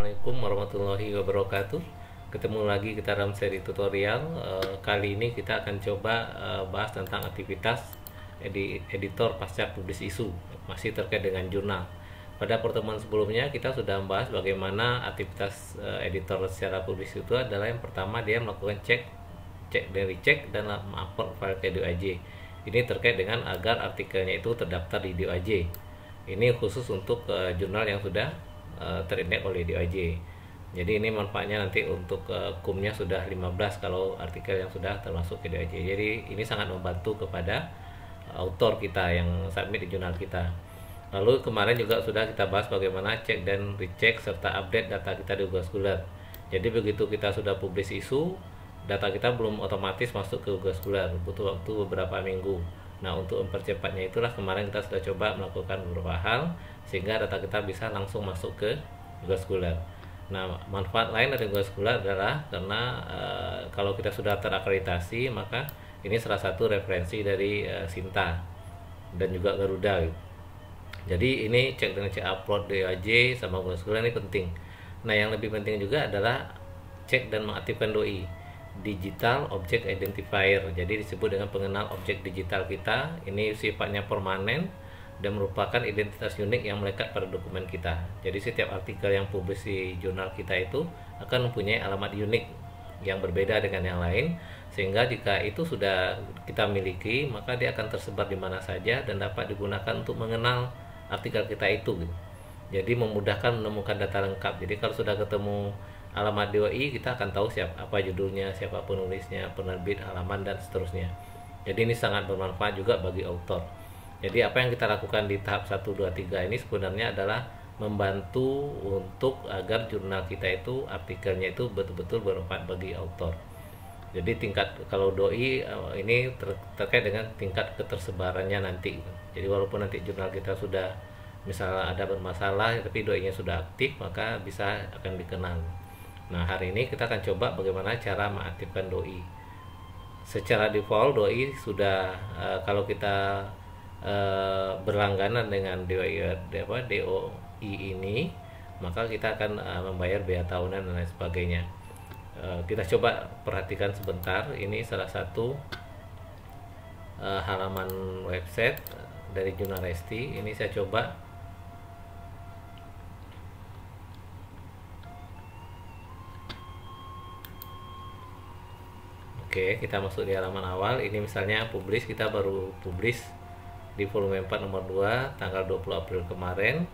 Assalamualaikum warahmatullahi wabarakatuh. Ketemu lagi kita dalam seri tutorial. Kali ini kita akan coba bahas tentang aktivitas editor pasca publish isu, masih terkait dengan jurnal. Pada pertemuan sebelumnya kita sudah membahas bagaimana aktivitas editor secara publish itu adalah yang pertama dia melakukan cek dan recheck dan mengupload file ke DOAJ. Ini terkait dengan agar artikelnya itu terdaftar di DOAJ. Ini khusus untuk jurnal yang sudah terindeks oleh DOAJ. Jadi ini manfaatnya nanti untuk kumnya sudah 15 kalau artikel yang sudah termasuk ke DOAJ. Jadi ini sangat membantu kepada autor kita yang submit di jurnal kita. Lalu kemarin juga sudah kita bahas bagaimana cek dan recheck serta update data kita di Google Scholar. Jadi begitu kita sudah publish isu, data kita belum otomatis masuk ke Google Scholar, butuh waktu beberapa minggu. Nah, untuk mempercepatnya itulah kemarin kita sudah coba melakukan beberapa hal sehingga data kita bisa langsung masuk ke Google Scholar. Nah, manfaat lain dari Google Scholar adalah karena kalau kita sudah terakreditasi, maka ini salah satu referensi dari Sinta dan juga Garuda. Jadi ini cek dan cek upload DOAJ sama Google Scholar ini penting. Nah, yang lebih penting juga adalah cek dan mengaktifkan DOI, Digital Object Identifier. Jadi disebut dengan pengenal objek digital kita. Ini sifatnya permanen dan merupakan identitas unik yang melekat pada dokumen kita. Jadi setiap artikel yang publish di jurnal kita itu akan mempunyai alamat unik yang berbeda dengan yang lain, sehingga jika itu sudah kita miliki, maka dia akan tersebar di mana saja dan dapat digunakan untuk mengenal artikel kita itu. Jadi memudahkan menemukan data lengkap. Jadi kalau sudah ketemu alamat DOI, kita akan tahu apa judulnya, siapa penulisnya, penerbit, halaman, dan seterusnya. Jadi ini sangat bermanfaat juga bagi author. Jadi apa yang kita lakukan di tahap 1, 2, 3 ini sebenarnya adalah membantu untuk agar jurnal kita itu, artikelnya itu betul-betul bermanfaat bagi author. Jadi tingkat, kalau DOI ini terkait dengan tingkat ketersebarannya nanti. Jadi walaupun nanti jurnal kita sudah misalnya ada bermasalah, tapi DOI-nya sudah aktif, maka bisa akan dikenal. Nah, hari ini kita akan coba bagaimana cara mengaktifkan DOI. Secara default DOI sudah kalau kita berlangganan dengan DOI ini, maka kita akan membayar biaya tahunan dan lain sebagainya. Kita coba perhatikan sebentar. Ini salah satu halaman website dari Jurnal Resti. Ini saya coba. Oke, kita masuk di halaman awal. Ini misalnya publish, kita baru publish di volume 4 nomor 2 tanggal 20 April kemarin.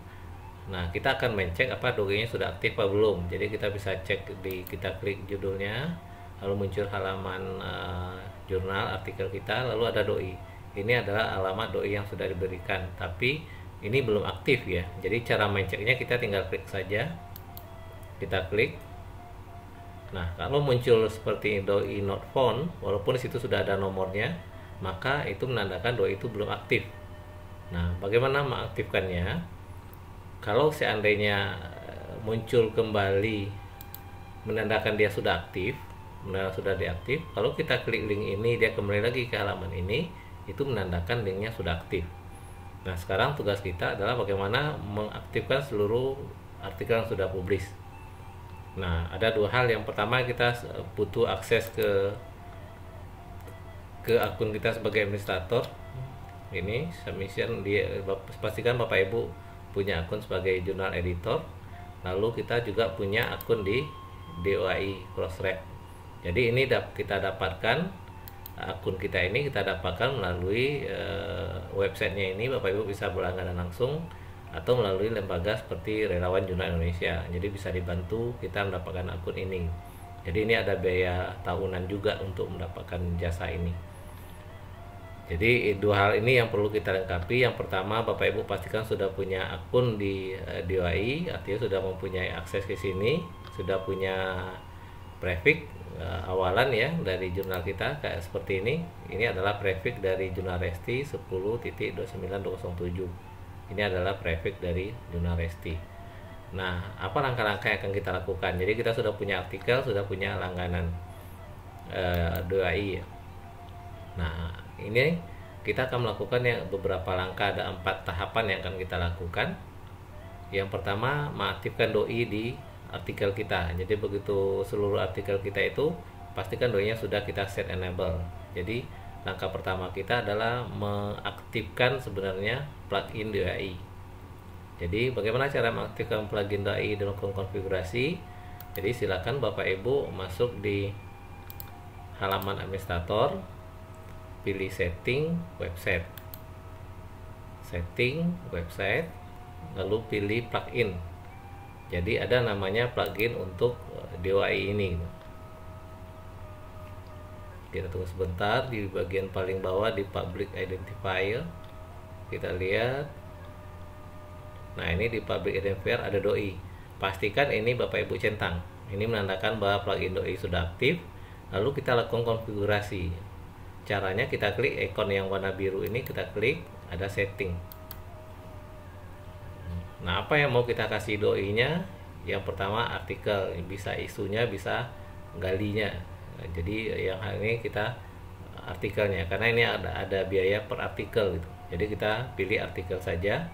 Nah, kita akan mencek apa DOI-nya sudah aktif apa belum. Jadi kita bisa cek kita klik judulnya, lalu muncul halaman jurnal artikel kita, lalu ada DOI. Ini adalah alamat DOI yang sudah diberikan, tapi ini belum aktif ya. Jadi cara menceknya kita tinggal klik saja. Kita klik. Nah, kalau muncul seperti DOI not found, walaupun di situ sudah ada nomornya, maka itu menandakan DOI itu belum aktif. Nah, bagaimana mengaktifkannya? Kalau seandainya muncul kembali menandakan dia sudah aktif, sudah diaktif, kalau kita klik link ini, dia kembali lagi ke halaman ini, itu menandakan linknya sudah aktif. Nah, sekarang tugas kita adalah bagaimana mengaktifkan seluruh artikel yang sudah publish. Nah, ada dua hal. Yang pertama, kita butuh akses ke akun kita sebagai administrator. Ini submission, pastikan Bapak Ibu punya akun sebagai jurnal editor. Lalu kita juga punya akun di DOAI Crossref. Jadi ini kita dapatkan akun kita ini kita dapatkan melalui websitenya ini. Bapak Ibu bisa berlangganan langsung atau melalui lembaga seperti Relawan Jurnal Indonesia. Jadi bisa dibantu kita mendapatkan akun ini. Jadi ini ada biaya tahunan juga untuk mendapatkan jasa ini. Jadi dua hal ini yang perlu kita lengkapi. Yang pertama, Bapak Ibu pastikan sudah punya akun di DOAI, artinya sudah mempunyai akses ke sini, sudah punya prefix awalan ya dari jurnal kita kayak seperti ini. Ini adalah prefix dari Jurnal Resti 10.29207. Ini adalah prefix dari Jurnal Resti. Nah, apa langkah-langkah yang akan kita lakukan? Jadi kita sudah punya artikel, sudah punya langganan DOAI ya. Nah, ini kita akan melakukan beberapa langkah. Ada 4 tahapan yang akan kita lakukan. Yang pertama, mengaktifkan DOI di artikel kita. Jadi begitu seluruh artikel kita itu, pastikan doinya sudah kita set enable. Jadi langkah pertama kita adalah mengaktifkan sebenarnya plugin DOI. Jadi bagaimana cara mengaktifkan plugin DOI dalam konfigurasi? Jadi silakan Bapak Ibu masuk di halaman administrator, pilih setting website, lalu pilih plugin. Jadi ada namanya plugin untuk DOI ini. Kita tunggu sebentar, di bagian paling bawah di public identifier kita lihat. Nah, ini di public identifier ada DOI. Pastikan ini Bapak Ibu centang. Ini menandakan bahwa plugin DOI sudah aktif. Lalu kita lakukan konfigurasi. Caranya kita klik ikon yang warna biru ini, kita klik, ada setting. Nah, apa yang mau kita kasih DOI-nya? Yang pertama artikel, bisa isunya, bisa galinya. Nah, jadi yang hal ini kita artikelnya, karena ini ada biaya per artikel gitu. Jadi kita pilih artikel saja.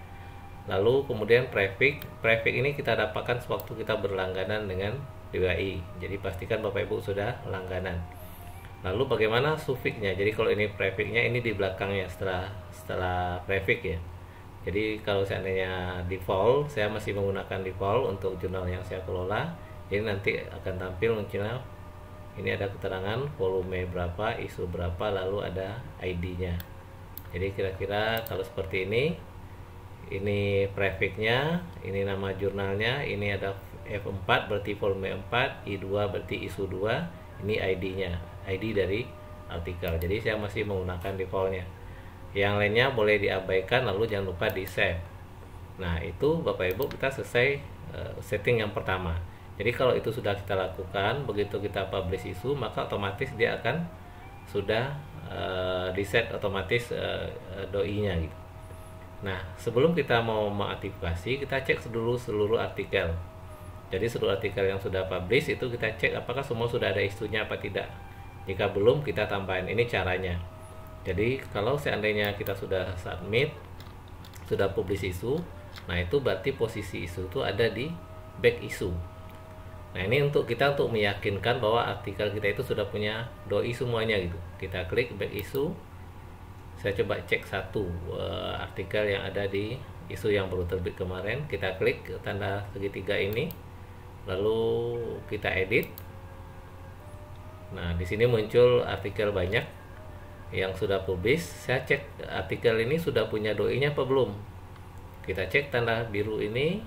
Lalu kemudian prefix ini kita dapatkan sewaktu kita berlangganan dengan DOI. Jadi pastikan Bapak Ibu sudah langganan. Lalu bagaimana suffixnya? Jadi kalau ini prefixnya, ini di belakangnya setelah prefix ya. Jadi kalau seandainya default, saya masih menggunakan default untuk jurnal yang saya kelola. Jadi nanti akan tampil munculnya ini ada keterangan volume berapa, isu berapa, lalu ada ID-nya. Jadi kira-kira kalau seperti ini prefixnya, ini nama jurnalnya, ini ada F4 berarti volume 4, I2 berarti isu 2, ini ID-nya, ID dari artikel. Jadi saya masih menggunakan defaultnya. Yang lainnya boleh diabaikan, lalu jangan lupa di save. Nah, itu Bapak Ibu kita selesai setting yang pertama. Jadi kalau itu sudah kita lakukan, begitu kita publish isu, maka otomatis dia akan sudah di set otomatis DOI-nya gitu. Nah, sebelum kita mau mengaktifasi, kita cek dulu seluruh artikel. Jadi seluruh artikel yang sudah publish itu kita cek apakah semua sudah ada isunya apa tidak. Jika belum, kita tambahin. Ini caranya. Jadi kalau seandainya kita sudah submit, sudah publish isu, nah itu berarti posisi isu itu ada di back isu. Nah, ini untuk meyakinkan bahwa artikel kita itu sudah punya DOI semuanya gitu. Kita klik back isu. Saya coba cek satu artikel yang ada di isu yang baru terbit kemarin. Kita klik tanda segitiga ini, lalu kita edit. Nah, di sini muncul artikel banyak yang sudah publish. Saya cek artikel ini sudah punya DOI-nya apa belum. Kita cek tanda biru ini,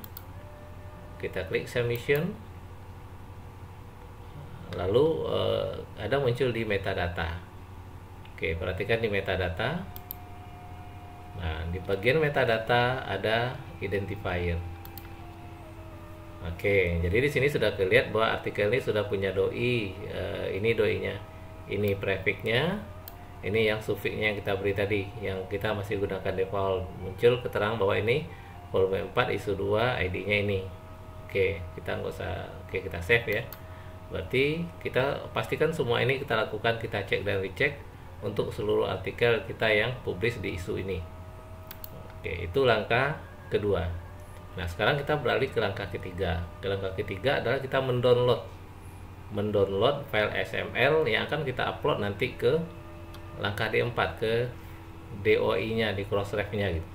kita klik submission, lalu ada muncul di metadata. Oke, perhatikan di metadata. Nah, di bagian metadata ada identifier. Oke, jadi di sini sudah terlihat bahwa artikel ini sudah punya DOI. Ini DOI-nya, ini prefixnya, ini yang suffixnya yang kita beri tadi, yang kita masih gunakan default. Muncul keterangan bahwa ini volume 4 isu 2, ID-nya ini. Oke, kita nggak usah, oke kita save ya. Berarti kita pastikan semua ini kita lakukan, kita cek dan recheck untuk seluruh artikel kita yang publish di isu ini. Oke, itu langkah kedua. Nah, sekarang kita beralih ke langkah ketiga. Langkah ketiga adalah kita mendownload file XML yang akan kita upload nanti ke langkah D4, ke DOI-nya, di Crossref-nya gitu.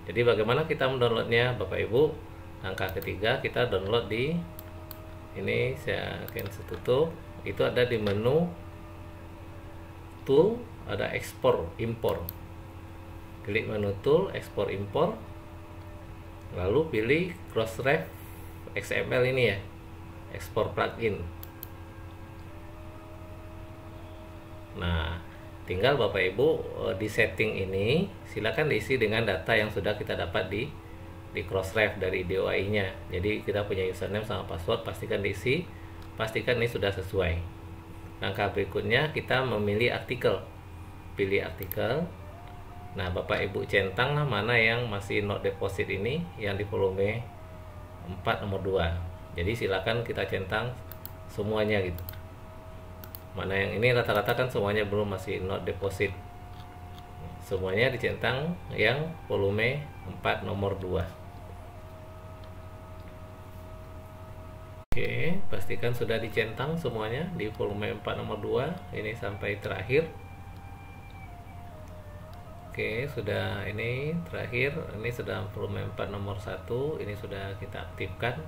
Jadi bagaimana kita mendownloadnya Bapak Ibu? Langkah ketiga kita download di ini, saya akan tutup. Itu ada di menu tool, ada ekspor impor. Klik menu tool, ekspor impor, lalu pilih Crossref XML ini ya, ekspor plugin. Nah, tinggal Bapak Ibu di setting ini silakan diisi dengan data yang sudah kita dapat di Crossref dari DOI-nya. Jadi kita punya username sama password, pastikan diisi, pastikan ini sudah sesuai. Langkah berikutnya kita memilih artikel. Pilih artikel. Nah, Bapak Ibu centang lah mana yang masih not deposit ini, yang di volume 4 nomor 2. Jadi silakan kita centang semuanya gitu. Mana yang ini rata-rata kan semuanya belum, masih not deposit. Semuanya dicentang yang volume 4 nomor 2. Oke, pastikan sudah dicentang semuanya di volume 4 nomor 2 ini sampai terakhir. Oke, sudah ini terakhir, ini sudah volume 4 nomor 1, ini sudah kita aktifkan.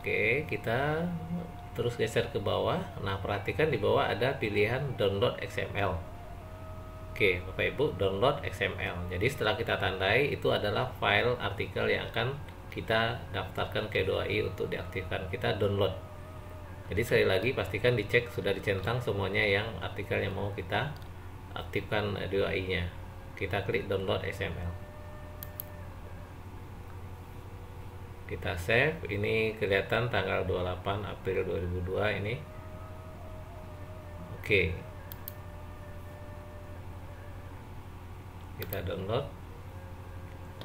Oke, kita terus geser ke bawah. Nah, perhatikan di bawah ada pilihan download XML. Oke, Bapak Ibu, download XML. Jadi setelah kita tandai, itu adalah file artikel yang akan kita daftarkan ke DOAI untuk diaktifkan. Kita download. Jadi sekali lagi pastikan dicek sudah dicentang semuanya yang artikel yang mau kita aktifkan DOAI-nya. Kita klik download XML. Kita save. Ini kelihatan tanggal 28 April 2002 ini. Oke. Kita download.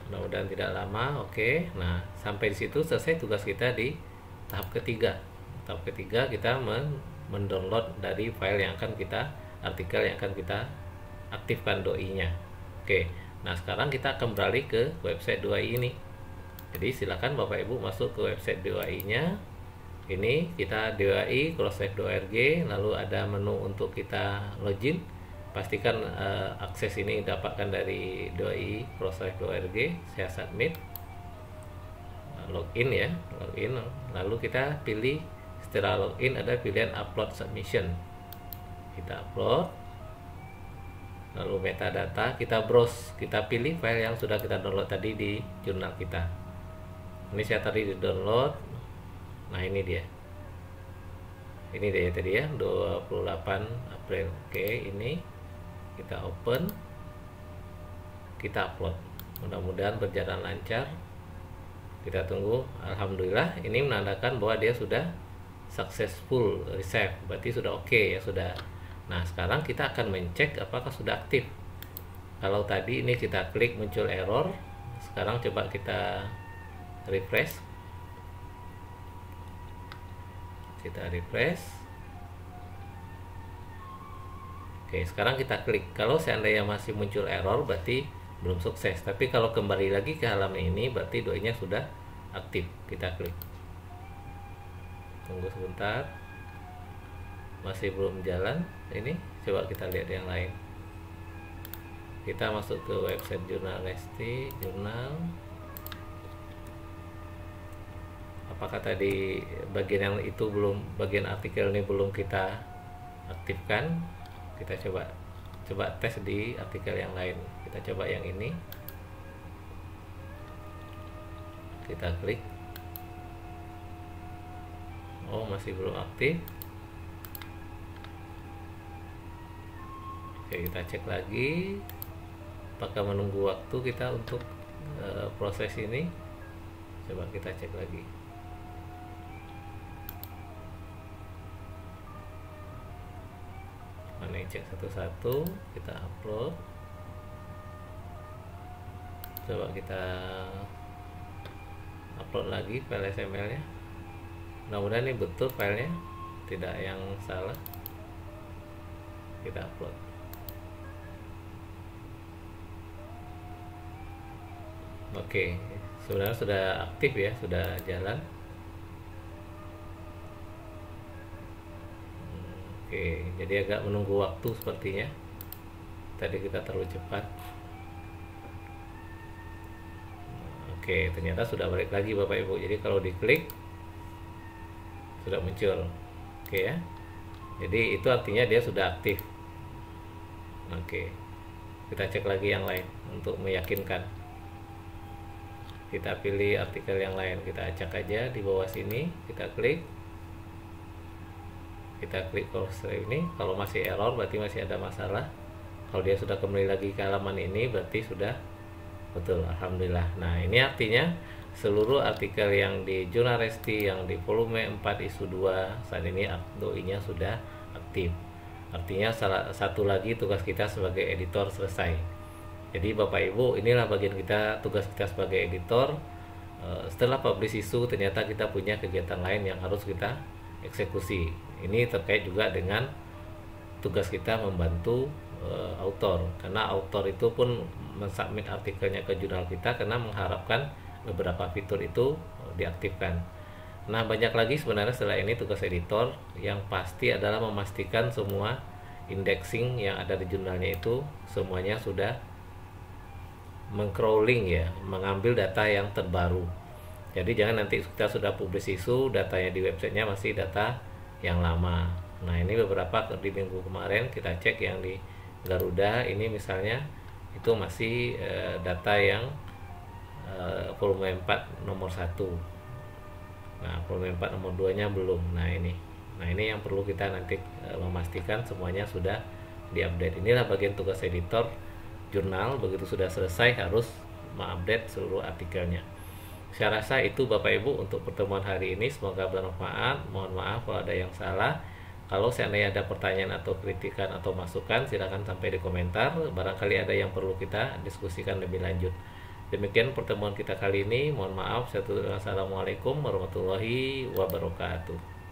Mudah-mudahan tidak lama. Oke. Nah, sampai di situ selesai tugas kita di tahap ketiga. Tahap ketiga kita mendownload dari file yang akan kita artikel yang akan kita aktifkan DOAI-nya. Oke. Nah, sekarang kita akan beralih ke website DOAI ini. Jadi silakan Bapak Ibu masuk ke website DOAI-nya. Ini kita doai.crossref.org, lalu ada menu untuk kita login. Pastikan akses ini dapatkan dari doai.crossref.org. Saya submit, login ya, login. Lalu kita pilih, setelah login ada pilihan upload submission. Kita upload, lalu metadata, kita browse, kita pilih file yang sudah kita download tadi di jurnal kita. Ini saya tadi di download. Nah, ini dia. Ini dia tadi ya, 28 April. Oke, ini kita open, kita upload. Mudah-mudahan berjalan lancar. Kita tunggu. Alhamdulillah, ini menandakan bahwa dia sudah successful receive, berarti sudah oke ya, sudah. Nah, sekarang kita akan mencek apakah sudah aktif. Kalau tadi ini kita klik muncul error, sekarang coba kita refresh. Kita refresh. Oke, sekarang kita klik. Kalau seandainya masih muncul error berarti belum sukses. Tapi kalau kembali lagi ke halaman ini berarti DOAI-nya sudah aktif. Kita klik. Tunggu sebentar. Masih belum jalan. Ini coba kita lihat yang lain. Kita masuk ke website jurnal Lesti, jurnal. Apakah tadi bagian yang itu belum, bagian artikel ini belum kita aktifkan? Kita coba tes di artikel yang lain. Kita coba yang ini. Kita klik. Oh, masih belum aktif. Oke, kita cek lagi. Apakah menunggu waktu kita untuk proses ini? Coba kita cek lagi. Mana cek satu-satu, kita upload. Coba kita upload lagi file XML nya. Mudah-mudahan ini betul filenya, tidak yang salah. Kita upload. Oke, sebenarnya sudah aktif ya, sudah jalan. Oke, jadi agak menunggu waktu sepertinya. Tadi kita terlalu cepat. Oke, ternyata sudah balik lagi Bapak Ibu. Jadi kalau diklik sudah muncul. Oke ya. Jadi itu artinya dia sudah aktif. Oke. Kita cek lagi yang lain untuk meyakinkan. Kita pilih artikel yang lain, kita acak aja di bawah sini, kita klik. Kita klik cursor ini. Kalau masih error berarti masih ada masalah. Kalau dia sudah kembali lagi ke halaman ini berarti sudah betul. Alhamdulillah. Nah, ini artinya seluruh artikel yang di jurnal Resti yang di volume 4 isu 2 saat ini DOAI-nya sudah aktif. Artinya salah satu lagi tugas kita sebagai editor selesai. Jadi Bapak Ibu, inilah bagian kita, tugas kita sebagai editor. Setelah publish isu ternyata kita punya kegiatan lain yang harus kita eksekusi. Ini terkait juga dengan tugas kita membantu autor, karena autor itu pun mensubmit artikelnya ke jurnal kita karena mengharapkan beberapa fitur itu diaktifkan. Nah, banyak lagi sebenarnya setelah ini tugas editor. Yang pasti adalah memastikan semua indexing yang ada di jurnalnya itu semuanya sudah mengcrawling ya, mengambil data yang terbaru. Jadi jangan nanti kita sudah publish isu, datanya di websitenya masih data yang lama. Nah, ini beberapa di minggu kemarin kita cek yang di Garuda ini misalnya itu masih data yang volume 4 nomor 1. Nah, volume 4 nomor 2 nya belum. Nah ini yang perlu kita nanti memastikan semuanya sudah diupdate. Inilah bagian tugas editor jurnal. Begitu sudah selesai harus mengupdate seluruh artikelnya. Saya rasa itu Bapak Ibu untuk pertemuan hari ini, semoga bermanfaat. Mohon maaf kalau ada yang salah. Kalau seandainya ada pertanyaan atau kritikan atau masukan, silakan sampai di komentar. Barangkali ada yang perlu kita diskusikan lebih lanjut. Demikian pertemuan kita kali ini. Mohon maaf. Assalamualaikum warahmatullahi wabarakatuh.